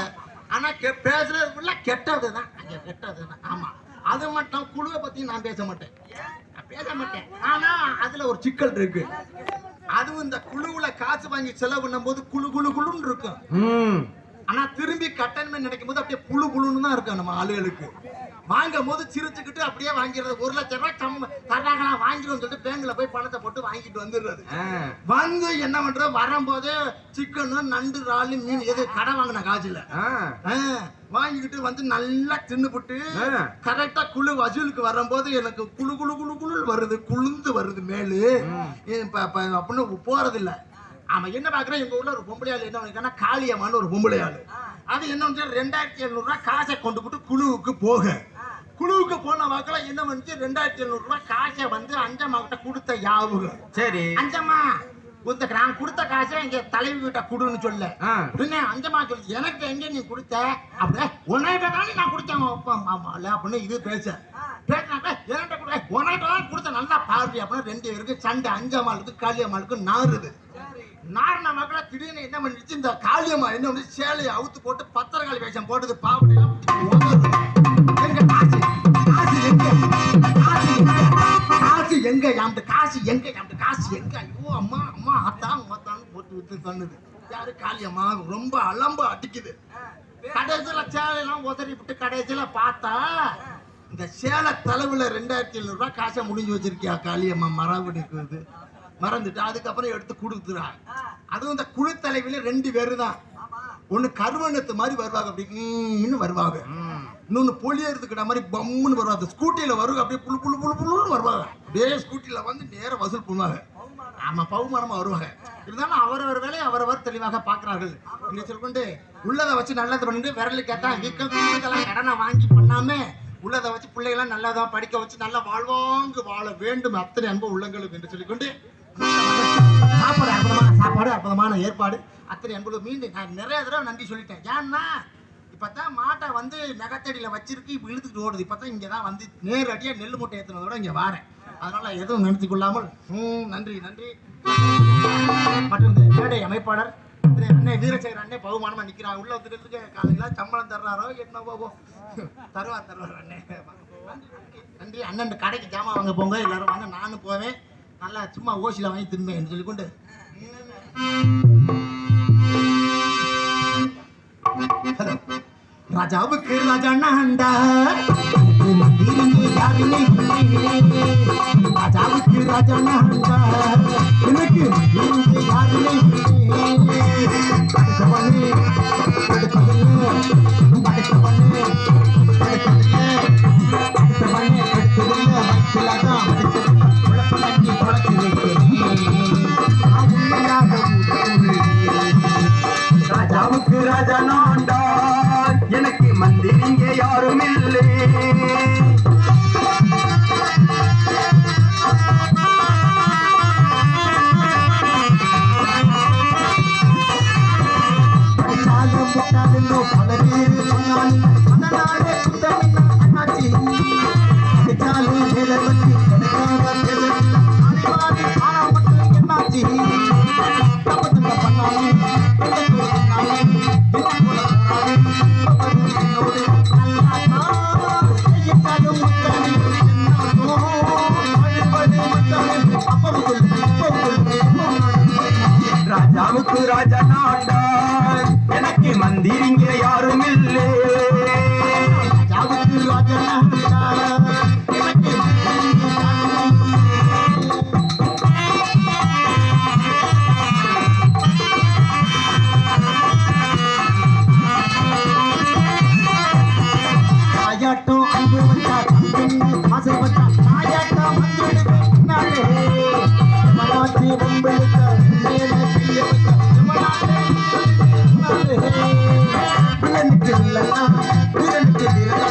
ஆனா பேசுறதுக்குள்ள கெட்டதுதான், அங்க கெட்டதுதான். ஆமா அது மட்டும் குழுவை பத்தி நான் பேச மாட்டேன். ஆனா அதுல ஒரு சிக்கல் இருக்கு. அதுவும் இந்த குழுவுல காசு வாங்கி செலவு பண்ணும் போது குழுன்னு இருக்கும். ஆனா திரும்பி கட்டணமே நினைக்கும் போது அப்படியே புழுன்னு தான் இருக்கும். நம்ம ஆளுகளுக்கு வாங்கும் போது சிரிச்சுக்கிட்டு அப்படியே வாங்கிடுறது. 1 லட்சம் ரூபாய் தர்றாங்களா வாங்கிடும் சொல்லிட்டு பேங்க்ல போய் பணத்தை போட்டு வாங்கிட்டு வந்துடுறது. வந்து என்ன பண்றது, வரும்போது சிக்கனு நண்டு இறாலு மீன் எது கடை வாங்கின காசுல வாங்கிக்கிட்டு வந்து நல்லா தின்னுபுட்டு கரெக்டா குழு வசூலுக்கு வரும்போது எனக்கு குழு வருது, குளுந்து வருது மேலு அப்படின்னு போறது இல்ல. ஆமா என்ன பாக்குறேன், எங்க ஊர்ல ஒரு பொம்பளையாளு என்ன பண்ணிருக்கானா, காளியம்மான்னு ஒரு பொம்பளையாளு. அது என்ன 2700 ரூபாய் காசை கொண்டு போட்டு குழுவுக்கு போன வாக்குல என்ன வந்து 2700 ரூபாய் காசை வந்து அஞ்சம்மா கிட்ட கொடுத்த யாவுக. சரி அஞ்சம்மா நான் கொடுத்த காசை எங்க தலைவி கிட்ட கொடுன்னு சொல்ல. அஞ்சம்மா சொல்லு எனக்கு எங்க நீ கொடுத்த அப்படியே உன்னிட்ட தானே நான் கொடுத்தேன் அப்படின்னு இது பேசினாக்க என்கிட்ட கூட உன்னிட்ட தான் கொடுத்த நல்லா பாருடி அப்படின்னு 2 பேருக்கு சண்டை. அஞ்சம்மாளுக்கு காளியம்மாளுக்கு நாறுது. நார்ன மக்களை திடீர்னு என்ன பண்ணிடுச்சு, இந்த காளியம்மா என்ன பண்ணி சேலையை அவுத்து போட்டு பத்திரகாளி வேஷம் போட்டது. பாவடையெல்லாம் காசு எங்க ஐயோ அம்மா ஆத்தான்னு போட்டு விட்டு தண்ணுது. யாரு காளியம்மா ரொம்ப அலம்பு அடிக்குது. கடைசியில சேலையெல்லாம் உதறி விட்டு கடைசியில பார்த்தா இந்த சேலை தலைவுல 2700 ரூபாய் காசை முடிஞ்சு வச்சிருக்கியா காளியம்மா மரபு மறந்துட்டு அதுக்கப்புறம் எடுத்து கொடுத்துறாங்க. அதுவும் இந்த குழு தலைவில 2 பேரு தான். ஒண்ணு கருவணத்து மாதிரி வருவாங்க, அப்படின்னு வருவாங்க. இன்னொன்னு பொலியறதுக்கிட்ட மாதிரி பம்முன்னு வருவாங்க. ஸ்கூட்டியில வருவாங்க, அப்படியே புழுன்னு வருவாங்க. அப்படியே ஸ்கூட்டியில வந்து நேரம் வசூல் பண்ணுவாங்க. ஆமா பகுமானமா வருவாங்க. இருந்தாலும் அவரவர் வேலையை அவரவர் தெளிவாக பார்க்கிறார்கள் என்று சொல்லிக்கொண்டு உள்ளதை வச்சு நல்லது பண்ணிட்டு விரலுக்கு கேட்டா வீக்கெல்லாம் கடனை வாங்கி பண்ணாம உள்ளதை வச்சு பிள்ளைகளாம் நல்லதா படிக்க வச்சு நல்லா வாழ வேண்டும் அத்தனை அன்பு உள்ளங்களுக்கு என்று சொல்லிக்கொண்டு சாப்பாடு அற்புதமான ஏற்பாடு அத்தனை அன்பு. மீண்டும் நான் நிறைய தடவை நன்றி சொல்லிட்டேன். ஏன்னா இப்பதான் மாட்டை வந்து நகத்தடியில வச்சிருக்கு, இப்ப இழுத்துட்டு ஓடுது. இப்பதான் இங்கதான் வந்து நேரடியா நெல் மூட்டை ஏற்றினதோட இங்க வாரேன். அதனால எதுவும் நினைத்து கொள்ளாமல் நன்றி. மற்றும் இந்த மேடை அமைப்பாளர் அண்ணே வீரசேகர் அண்ணே பகுமானமா நிக்கிறாங்க. உள்ள வந்துட்டு காலையில சம்பளம் தர்றாரோ என்னவோ தருவார் அண்ணே. நன்றி அண்ணன். கடைக்கு ஜாமான் வாங்க போங்க எல்லாரும் வாங்க, நானும் போவேன். நல்லா சும்மா ஓசில வாங்கி தின்பேன் சொல்லிக்கொண்டு ராஜாவுக்கு ராஜா நான்டா மந்திரிங்க யாருமே இல்லை. ராஜாவுக்கு ராஜா நான்டா எனக்கு மந்திரிங்க யாருமே இல்லை. அடுத்தவனே அடுத்தவனே அடுத்தவனே அடுத்தவனே அடுத்தவனே அடுத்தவனே வைக்கலாதான் குழப்பி தொலைச்சி வைக்கிறேன். நான் உண்மையாக ராஜாவுக்கு ராஜா நான்டா எனக்கு மந்திரிங்க யாரும் இல்லை. படிச்சாலும் முட்டாளுங்கோ பல பேரு சொன்னாலும் அந்த நாடே சுத்தமில்ல அண்ணாச்சி. படிச்சாலும் வேலை பற்றி கிடைக்காத பேசல அறிவாளி ஆனா மட்டும் என்னாச்சி. தப்பு தங்க பண்ணாலும் ராஜாவுக்கு ராஜா நான்டா எனக்கு மந்திரிங்க யாரும் இல்லை. ராஜாவுக்கு ராஜா நான்டா எனக்கு ஆயாட்டம் அன்பு வச்சா தம்பின்னு ஆசை வச்சா ஆயாட்டம் வந்துடுவேன் நாளே. மனாச்சி உங்களுக்கு மேல கைய வச்சா எவனாலே நாளே. வில்லனுக்கு வில்லனா வீரனுக்கு வீரனா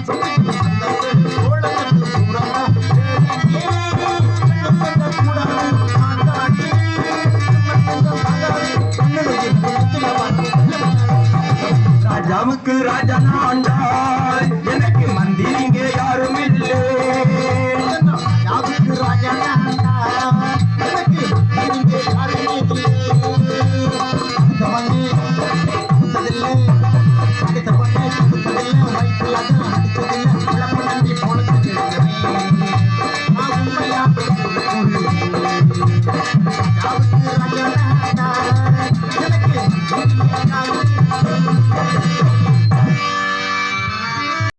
சொந்தத்துக்கு சொந்தத்து ஓடத்துக்கு சூரனா ராஜாவுக்கு ராஜா நான்டா எனக்கு மந்திரிங்க யாரும் இல்லை. யாருக்கு ராஜா எனக்கு நீங்க யாருமே அடுத்த பண்ணு அடுத்ததில்லை அடுத்த பண்ணு அடுத்ததில்லை வயிற்றுல